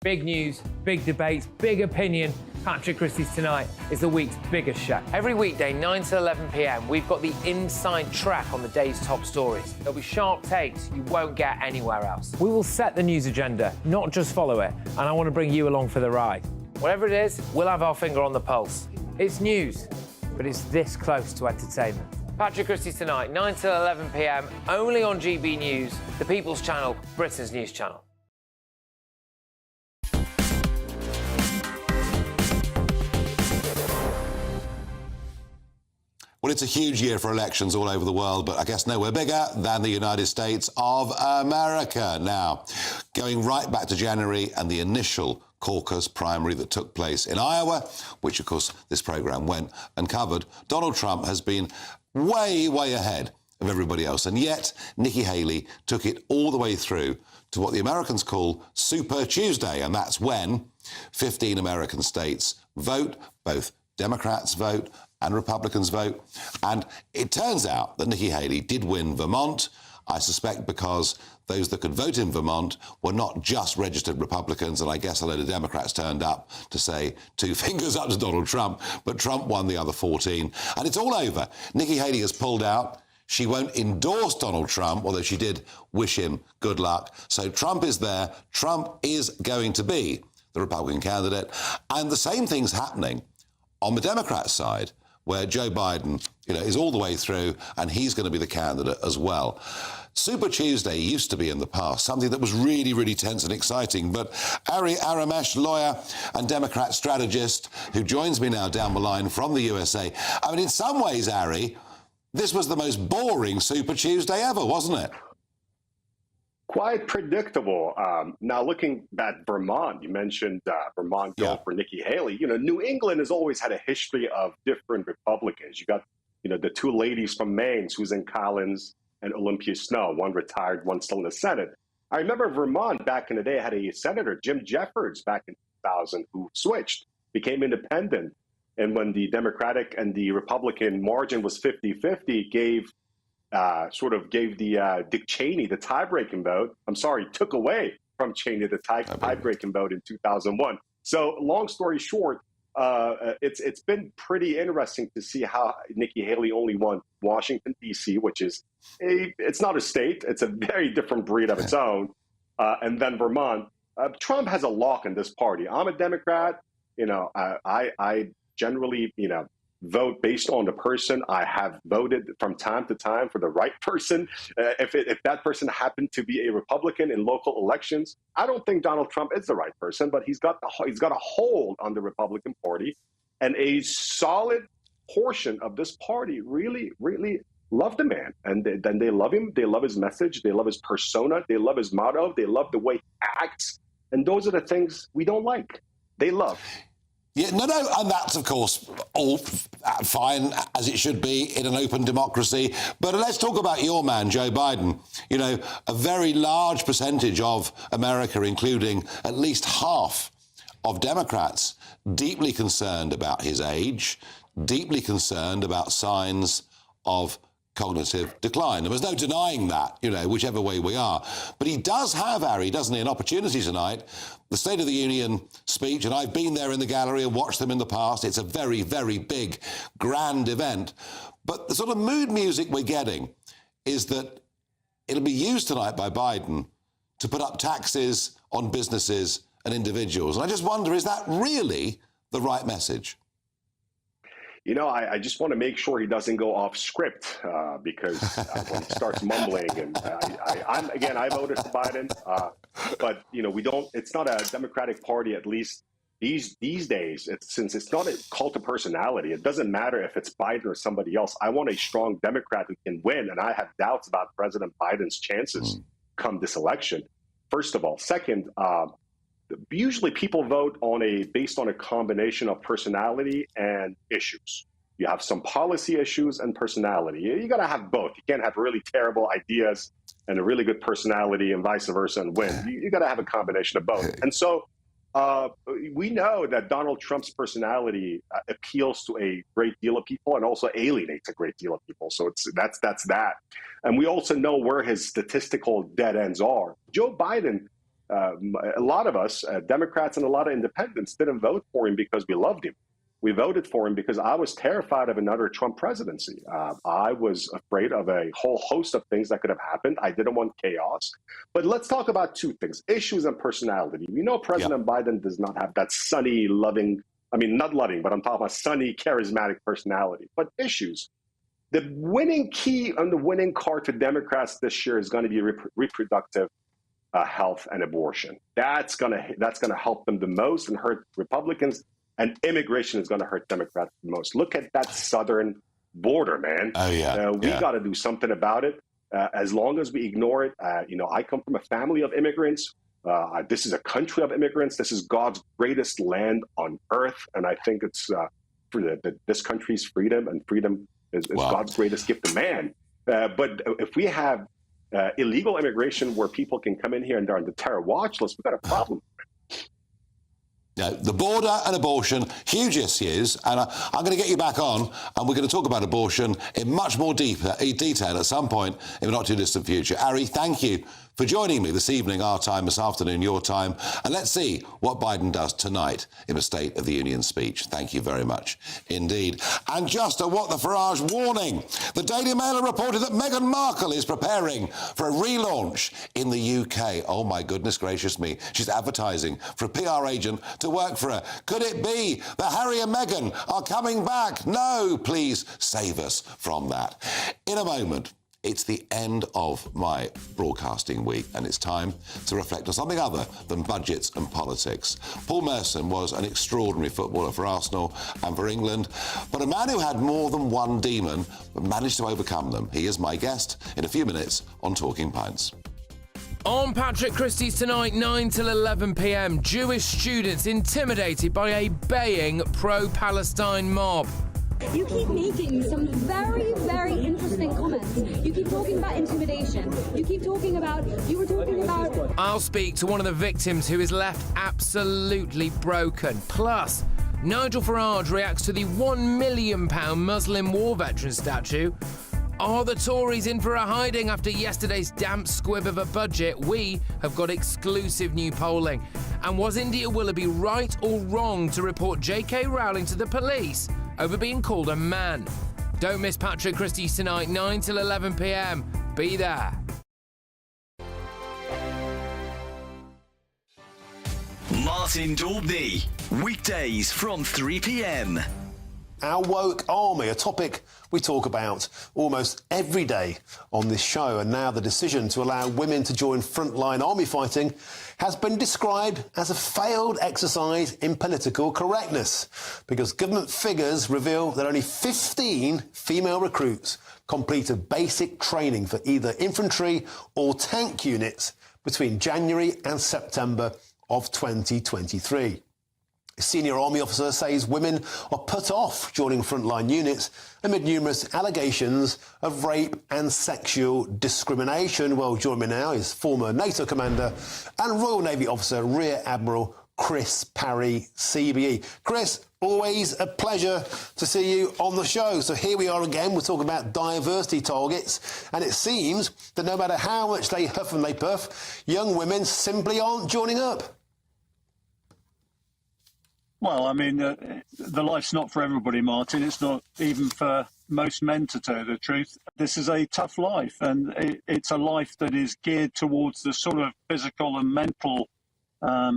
Big news, big debate, big opinion. Patrick Christie's Tonight is the week's biggest show. Every weekday, 9 to 11 p.m, we've got the inside track on the day's top stories. There'll be sharp takes you won't get anywhere else. We will set the news agenda, not just follow it, and I want to bring you along for the ride. Whatever it is, we'll have our finger on the pulse. It's news, but it's this close to entertainment. Patrick Christie's Tonight, 9 to 11 p.m, only on GB News, the People's Channel, Britain's news channel. Well, it's a huge year for elections all over the world, but I guess nowhere bigger than the United States of America. Now, going right back to January and the initial caucus primary that took place in Iowa, which, of course, this programme went and covered, Donald Trump has been way, way ahead of everybody else. And yet, Nikki Haley took it all the way through to what the Americans call Super Tuesday, and that's when 15 American states vote, both Democrats vote and Republicans vote. And it turns out that Nikki Haley did win Vermont, I suspect because those that could vote in Vermont were not just registered Republicans, and I guess a load of Democrats turned up to say 2 fingers up to Donald Trump, but Trump won the other 14. And it's all over. Nikki Haley has pulled out. She won't endorse Donald Trump, although she did wish him good luck. So Trump is there. Trump is going to be the Republican candidate. And the same thing's happening on the Democrat side, where Joe Biden, is all the way through, and he's going to be the candidate as well. Super Tuesday used to be in the past something that was really, really tense and exciting. But Ari Aramesh, lawyer and Democrat strategist, who joins me now down the line from the USA. I mean, in some ways, Ari, this was the most boring Super Tuesday ever, wasn't it? Quite predictable. Now, looking at Vermont, you mentioned Vermont going for Nikki Haley. New England has always had a history of different Republicans. You got, the 2 ladies from Maine, Susan Collins and Olympia Snowe, one retired, one still in the Senate. I remember Vermont back in the day had a senator, Jim Jeffords, back in 2000, who switched, became independent. And when the Democratic and the Republican margin was 50-50, gave Dick Cheney the tie-breaking vote. Took away Trump-Cheney, the tie-breaking vote in 2001. So long story short, it's been pretty interesting to see how Nikki Haley only won Washington, D.C., which is it's not a state. It's a very different breed of its own. And then Vermont. Trump has a lock in this party. I'm a Democrat. I generally, vote based on the person. I have voted from time to time for the right person. If that person happened to be a Republican in local elections, I don't think Donald Trump is the right person, but he's got a hold on the Republican Party, and a solid portion of this party really, really love the man, and then they love him. They love his message. They love his persona. They love his motto. They love the way he acts, and those are the things we don't like. They love. Yeah, no, and that's, of course, all fine, as it should be in an open democracy. But let's talk about your man, Joe Biden. A very large percentage of America, including at least half of Democrats, deeply concerned about his age, deeply concerned about signs of cognitive decline. And there's no denying that, whichever way we are. But he does have, Harry, doesn't he, an opportunity tonight, the State of the Union speech, and I've been there in the gallery and watched them in the past. It's a very, very big, grand event. But the sort of mood music we're getting is that it'll be used tonight by Biden to put up taxes on businesses and individuals. And I just wonder, is that really the right message? I just want to make sure he doesn't go off script because when he starts mumbling, and I voted for Biden, but we don't. It's not a Democratic Party, at least these days. Since it's not a cult of personality, it doesn't matter if it's Biden or somebody else. I want a strong Democrat who can win, and I have doubts about President Biden's chances come this election. First of all, second. Usually people vote based on a combination of personality and issues. You have some policy issues and personality. You got to have both. You can't have really terrible ideas and a really good personality and vice versa and win. You got to have a combination of both. And so we know that Donald Trump's personality appeals to a great deal of people and also alienates a great deal of people. So that's that. And we also know where his statistical dead ends are. Joe Biden, a lot of us, Democrats and a lot of independents, didn't vote for him because we loved him. We voted for him because I was terrified of another Trump presidency. I was afraid of a whole host of things that could have happened. I didn't want chaos. But let's talk about two things, issues and personality. President Biden does not have that sunny, loving, not loving, but I'm talking about sunny, charismatic personality. But issues. The winning key on the winning card to Democrats this year is going to be reproductive health and abortion. That's gonna help them the most and hurt Republicans, and immigration is gonna hurt Democrats the most. Look at that southern border, man. Oh yeah. We got to do something about it. As long as we ignore it, I come from a family of immigrants. This is a country of immigrants. This is God's greatest land on earth, and I think it's for this country's freedom, and freedom is God's greatest gift to man. But if we have illegal immigration where people can come in here and they're on the terror watch list, we've got a problem. No, the border and abortion, huge issues, and I'm going to get you back on, and we're going to talk about abortion in much more detail at some point in the not too distant future. Ari, thank you for joining me this evening, our time, this afternoon, your time, and let's see what Biden does tonight in a State of the Union speech. Thank you very much indeed. And just a What the Farage warning. The Daily Mail reported that Meghan Markle is preparing for a relaunch in the UK. Oh, my goodness gracious me. She's advertising for a PR agent to work for her. Could it be that Harry and Meghan are coming back? No, please save us from that. In a moment, it's the end of my broadcasting week, and it's time to reflect on something other than budgets and politics. Paul Merson was an extraordinary footballer for Arsenal and for England, but a man who had more than one demon but managed to overcome them. He is my guest in a few minutes on Talking Pints. On Patrick Christie's tonight, 9 till 11 p.m, Jewish students intimidated by a baying pro-Palestine mob. You keep making some very, very interesting comments. You keep talking about intimidation. You were talking about... I'll speak to one of the victims who is left absolutely broken. Plus, Nigel Farage reacts to the £1 million Muslim war veteran statue. Are the Tories in for a hiding after yesterday's damp squib of a budget? We have got exclusive new polling. And was India Willoughby right or wrong to report J.K. Rowling to the police over being called a man? Don't miss Patrick Christie's tonight, 9 till 11 p.m. Be there. Martin Daubney, weekdays from 3 p.m. Our woke army, a topic we talk about almost every day on this show. And now the decision to allow women to join frontline army fighting has been described as a failed exercise in political correctness, because government figures reveal that only 15 female recruits completed basic training for either infantry or tank units between January and September of 2023. A senior army officer says women are put off joining frontline units amid numerous allegations of rape and sexual discrimination. Well, joining me now is former NATO commander and Royal Navy officer Rear Admiral Chris Parry, CBE. Chris, always a pleasure to see you on the show. So here we are again, we're talking about diversity targets, and it seems that no matter how much they huff and they puff, young women simply aren't joining up. Well, I mean, the life's not for everybody, Martin. It's not even for most men, to tell you the truth. This is a tough life, and it's a life that is geared towards the sort of physical and mental, I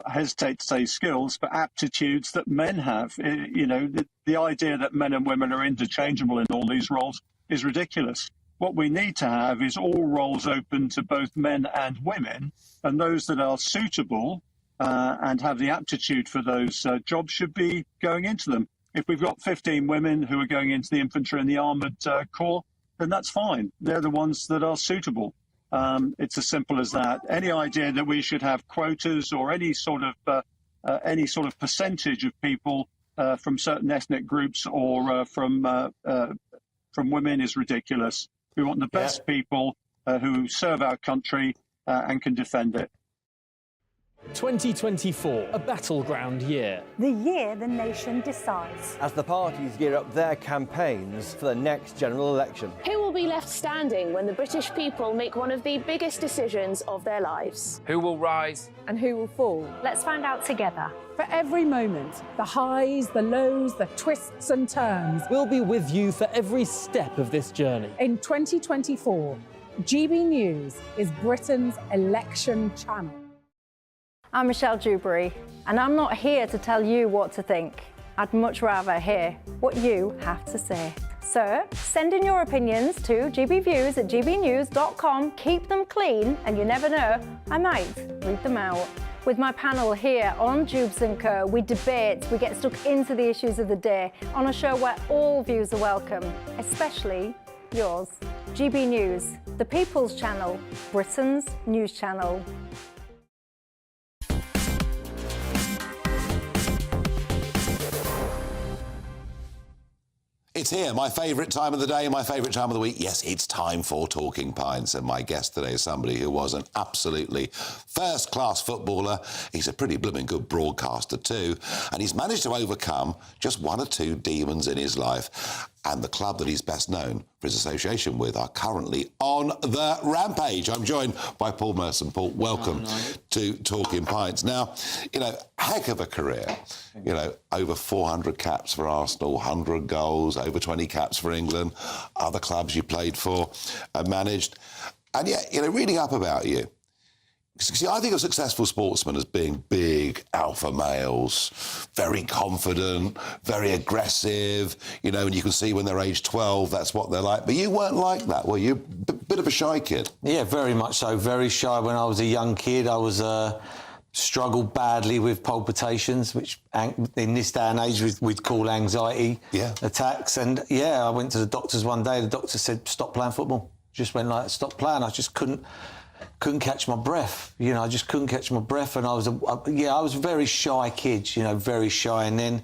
hesitate to say skills, but aptitudes that men have. The idea that men and women are interchangeable in all these roles is ridiculous. What we need to have is all roles open to both men and women, and those that are suitable and have the aptitude for those jobs should be going into them. If we've got 15 women who are going into the infantry and the armoured corps, then that's fine. They're the ones that are suitable. It's as simple as that. Any idea that we should have quotas or any sort of percentage of people from certain ethnic groups or from women is ridiculous. We want the best people who serve our country and can defend it. 2024, a battleground year. The year the nation decides. As the parties gear up their campaigns for the next general election. Who will be left standing when the British people make one of the biggest decisions of their lives? Who will rise? And who will fall? Let's find out together. For every moment, the highs, the lows, the twists and turns. We'll be with you for every step of this journey. In 2024, GB News is Britain's election channel. I'm Michelle Dewberry, and I'm not here to tell you what to think. I'd much rather hear what you have to say. So, send in your opinions to gbviews@gbnews.com. Keep them clean, and you never know, I might read them out. With my panel here on Jubes & Co, we debate, we get stuck into the issues of the day on a show where all views are welcome, especially yours. GB News, the People's Channel, Britain's news channel. It's here, my favourite time of the day, my favourite time of the week. Yes, it's time for Talking Pints, and my guest today is somebody who was an absolutely first-class footballer. He's a pretty blooming good broadcaster too, and he's managed to overcome just one or two demons in his life. And the club that he's best known for his association with are currently on the rampage. I'm joined by Paul Merson. Paul, welcome to Talking Pints. Now, heck of a career. Over 400 caps for Arsenal, 100 goals, over 20 caps for England, other clubs you played for and managed. And yet, reading up about you, see, I think of successful sportsmen as being big alpha males, very confident, very aggressive, and you can see when they're age 12, that's what they're like. But you weren't like that, were you? Bit of a shy kid. Yeah, very much so. Very shy when I was a young kid. I was struggled badly with palpitations, which in this day and age we'd call anxiety attacks. And, I went to the doctors one day. The doctor said, stop playing football. Just went like, stop playing. I just couldn't catch my breath. I just couldn't catch my breath, and I was a very shy kid. Very shy. And then,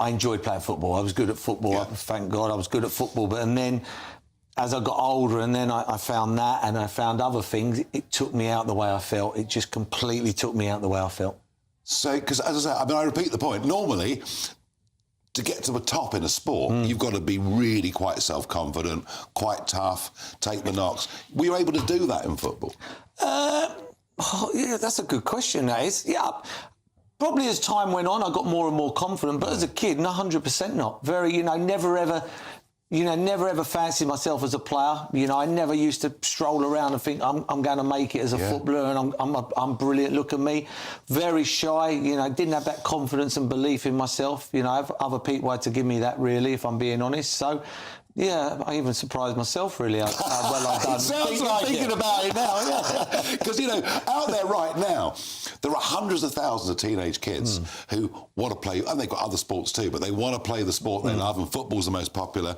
I enjoyed playing football. I was good at football. Thank God, I was good at football. And then, as I got older, and then I found that, and I found other things. It took me out the way I felt. It just completely took me out the way I felt. So, because as I say, I repeat the point. Normally, to get to the top in a sport, you've got to be really quite self-confident, quite tough, take the knocks. Were you able to do that in football? Yeah, that's a good question, that is. Yeah, probably as time went on, I got more and more confident, but as a kid, 100% not. Very, never ever fancied myself as a player. I never used to stroll around and think I'm going to make it as a footballer and I'm brilliant. Look at me. Very shy. Didn't have that confidence and belief in myself. Other people had to give me that, really, if I'm being honest. So, yeah, I even surprised myself, really, how well I've done. It sounds like thinking about it now, yeah. Because, out there right now, there are hundreds of thousands of teenage kids who want to play, and they've got other sports too, but they want to play the sport they love, and football's the most popular.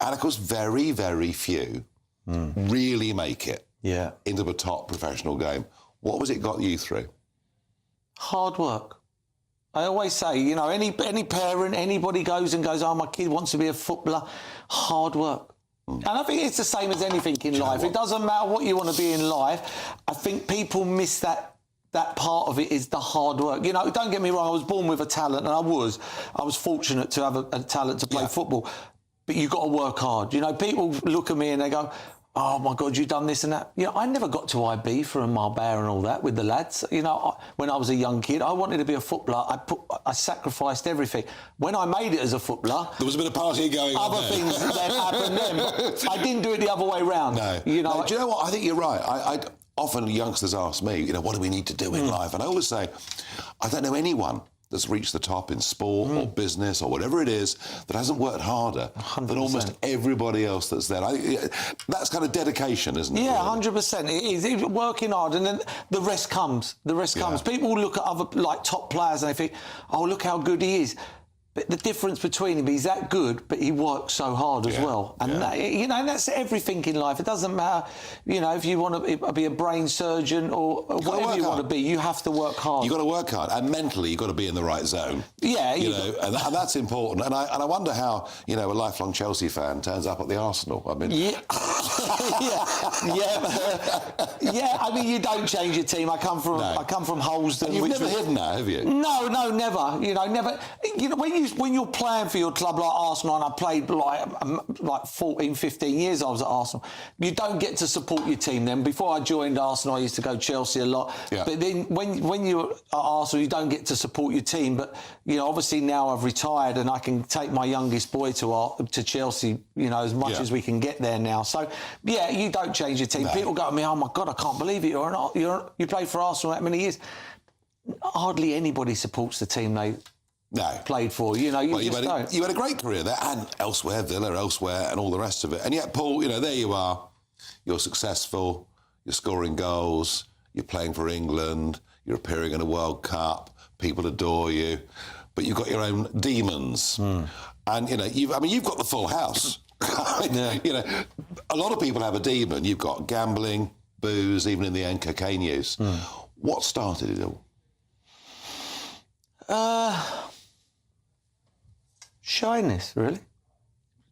And, of course, very, very few really make it into the top professional game. What was it got you through? Hard work. I always say, any parent, anybody goes, oh, my kid wants to be a footballer, hard work. And I think it's the same as anything in life. It doesn't matter what you want to be in life. I think people miss that part of it is the hard work. Don't get me wrong, I was born with a talent, and I was fortunate to have a talent to play football. But you've got to work hard. People look at me and they go, oh, my God, you've done this and that. I never got to IB from Marbella and all that with the lads. When I was a young kid, I wanted to be a footballer. I sacrificed everything. When I made it as a footballer... There was a bit of partying going on. Other things then happened then. But I didn't do it the other way round. No. Do you know what? I think you're right. Often youngsters ask me, what do we need to do in life? And I always say, I don't know anyone that's reached the top in sport or business or whatever it is that hasn't worked harder 100%. Than almost everybody else that's there. That's kind of dedication, isn't it? Yeah, 100%. It is. It's working hard, and then the rest comes. The rest comes. People look at other, top players and they think, oh, look how good he is. But the difference between him, he's that good, but he works so hard as well. And, and that's everything in life. It doesn't matter, if you want to be a brain surgeon or whatever you want to be, you have to work hard. You've got to work hard. And mentally, you've got to be in the right zone. Yeah. And that's important. And I wonder how, a lifelong Chelsea fan turns up at the Arsenal. I mean... Yeah. I mean, you don't change your team. I come from Holston. And you've never hidden that, have you? No, never. Never. When you're playing for your club like Arsenal, and I played like 14, 15 years I was at Arsenal, you don't get to support your team then. Before I joined Arsenal, I used to go Chelsea a lot. Yeah. But then when you're at Arsenal, you don't get to support your team. But, obviously now I've retired and I can take my youngest boy to Chelsea, as much as we can get there now. So, yeah, you don't change your team. No. People go to me, oh, my God, I can't believe it. You played for Arsenal that many years. Hardly anybody supports the team they... played for, you don't. You had a great career there, and elsewhere, Villa, elsewhere, and all the rest of it. And yet, Paul, there you are. You're successful. You're scoring goals. You're playing for England. You're appearing in a World Cup. People adore you, but you've got your own demons. And you've got the full house. A lot of people have a demon. You've got gambling, booze, even in the end, cocaine use. What started it all? Shyness, really.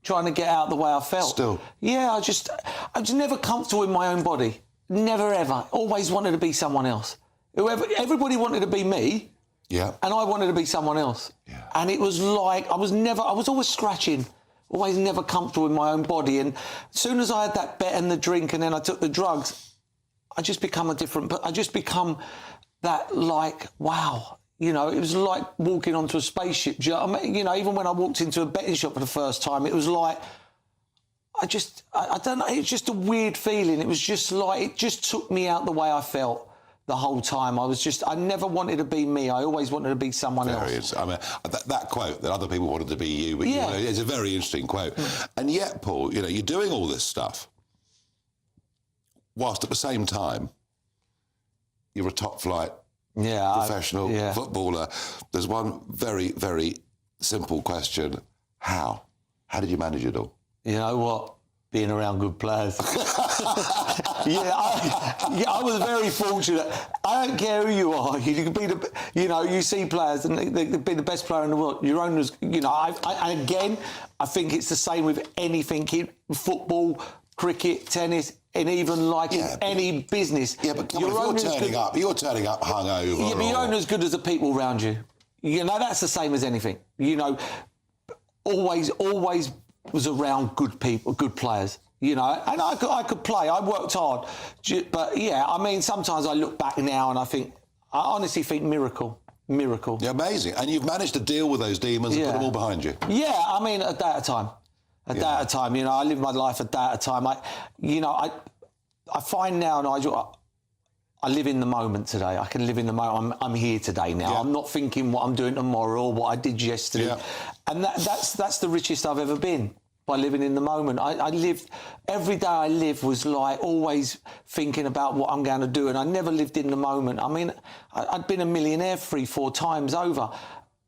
Trying to get out the way I felt. Still? Yeah, I was never comfortable in my own body. Never, ever. Always wanted to be someone else. Everybody wanted to be me. Yeah. And I wanted to be someone else. Yeah. And it was like, I was always scratching. Always never comfortable in my own body. And as soon as I had that bet and the drink and then I took the drugs, I just become that wow. It was like walking onto a spaceship. Even when I walked into a betting shop for the first time, it was like, I don't know, it was just a weird feeling. It was just like, it just took me out the way I felt the whole time. I never wanted to be me. I always wanted to be someone else. I mean, that quote, that other people wanted to be you, but it's a very interesting quote. And yet, Paul, you're doing all this stuff, whilst at the same time, you're a top-flight professional footballer. There's one very, very simple question. How? How did you manage it all? You know what? Being around good players. I was very fortunate. I don't care who you are. You can be you see players and they can be the best player in the world. Your owners, I think it's the same with anything in football, cricket, tennis, and even any business. Yeah, but you're turning up hungover. Yeah, but you're only as good as the people around you. That's the same as anything. always was around good people, good players. You know, and I could play. I worked hard, but yeah, I mean, sometimes I look back now and I honestly think miracle. Yeah, amazing. And you've managed to deal with those demons and put them all behind you. Yeah, I mean, a day at a time. A day at a time. You know, I live my life a day at a time. I find now, Nigel, I live in the moment today. I can live in the moment. I'm here today now. Yeah. I'm not thinking what I'm doing tomorrow or what I did yesterday. Yeah. And that's the richest I've ever been, by living in the moment. I lived, every day I lived was like always thinking about what I'm going to do, and I never lived in the moment. I mean, I'd been a millionaire 3-4 times over,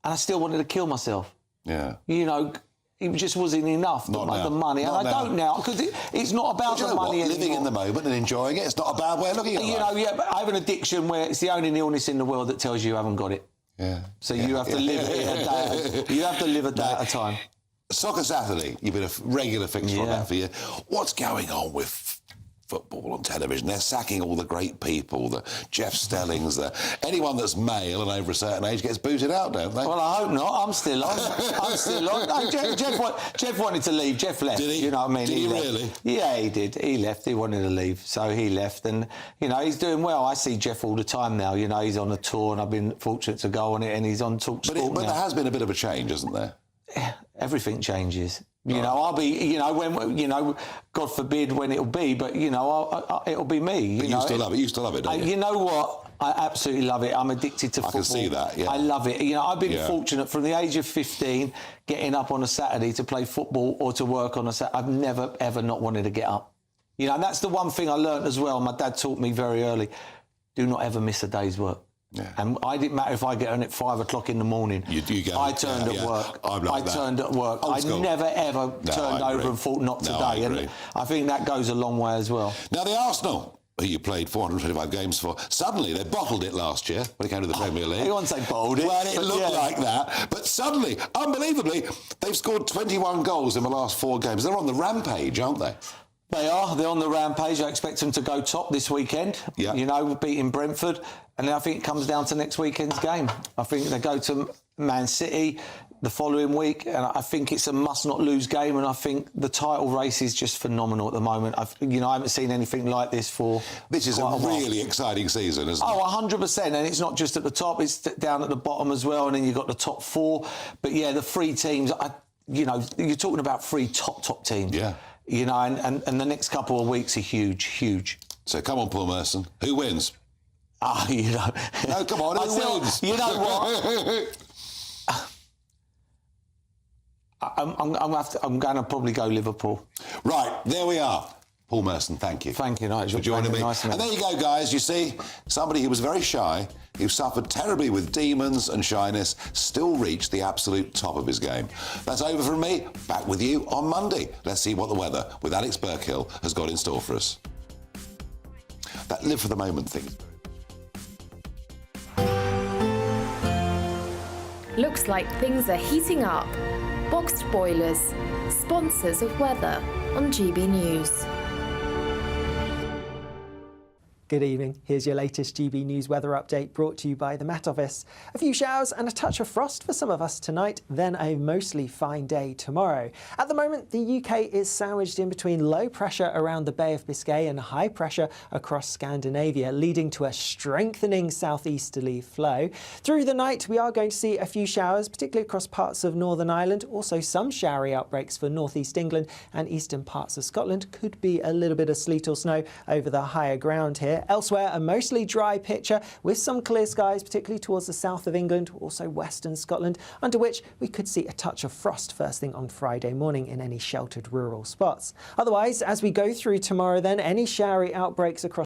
and I still wanted to kill myself. Yeah. You know, it just wasn't enough, the money. Not and I don't now, because it's not about the money anymore. Living in the moment and enjoying it, it's not a bad way of looking at it. You know, yeah, but I have an addiction where it's the only illness in the world that tells you haven't got it. Yeah. So you have to live it a day. You have to live a day at a time. Soccer Saturday, you've been a regular fixture on that for you. What's going on with football on television? They're sacking all the great people, the Jeff Stellings, anyone that's male and over a certain age gets booted out, don't they? Well, I hope not. I'm still on. I'm still on. No, Jeff wanted to leave. Jeff left. Did he? You know what I mean? Did he really? Yeah, he did. He left. He wanted to leave, so he left. And, you know, he's doing well. I see Jeff all the time now. You know, he's on a tour, and I've been fortunate to go on it, and he's on TalkSport now. But there has been a bit of a change, hasn't there? Everything changes. You know, I'll be, you know, when, you know, God forbid when it'll be, but, you know, it'll be me. But you still love it. You still love it, don't you? You know what? I absolutely love it. I'm addicted to football. I can see that, yeah. I love it. You know, I've been fortunate from the age of 15, getting up on a Saturday to play football or to work on a Saturday. I've never, ever not wanted to get up. You know, and that's the one thing I learnt as well. My dad taught me very early. Do not ever miss a day's work. Yeah. And I didn't matter if I get on at 5 o'clock in the morning. You go. I turned at work. I turned at work. I never ever turned over and thought not today. And I think that goes a long way as well. Now the Arsenal, who you played 425 games for, suddenly they bottled it last year when it came to the Premier League. You won't say bottled it. Well, it looked like that. But suddenly, unbelievably, they've scored 21 goals in the last 4 games. They're on the rampage, aren't they? They are. They're on the rampage. I expect them to go top this weekend. Yeah. You know, beating Brentford. And I think it comes down to next weekend's game. I think they go to Man City the following week, and I think it's a must-not-lose game, and I think the title race is just phenomenal at the moment. I haven't seen anything like this for This is a really exciting season, isn't it? Oh, 100%, and it's not just at the top, it's down at the bottom as well, and then you've got the top 4. But, yeah, the 3 teams, you know, you're talking about 3 top teams. Yeah. You know, and the next couple of weeks are huge. So, come on, Paul Merson. Who wins? You know. No, come on, who wins? You know what? I'm going to probably go Liverpool. Right, there we are. Paul Merson, thank you. Thank you, Nigel. For joining me. Nice, and there you go, guys. You see, somebody who was very shy, who suffered terribly with demons and shyness, still reached the absolute top of his game. That's over from me. Back with you on Monday. Let's see what the weather with Alex Burkhill has got in store for us. That live for the moment thing. Looks like things are heating up. Boxed Boilers, sponsors of weather on GB News. Good evening. Here's your latest GB News weather update brought to you by the Met Office. A few showers and a touch of frost for some of us tonight, then a mostly fine day tomorrow. At the moment, the UK is sandwiched in between low pressure around the Bay of Biscay and high pressure across Scandinavia, leading to a strengthening southeasterly flow. Through the night, we are going to see a few showers, particularly across parts of Northern Ireland. Also, some showery outbreaks for northeast England and eastern parts of Scotland. Could be a little bit of sleet or snow over the higher ground here. Elsewhere, a mostly dry picture with some clear skies, particularly towards the south of England, also western Scotland, under which we could see a touch of frost first thing on Friday morning in any sheltered rural spots. Otherwise, as we go through tomorrow then, any showery outbreaks across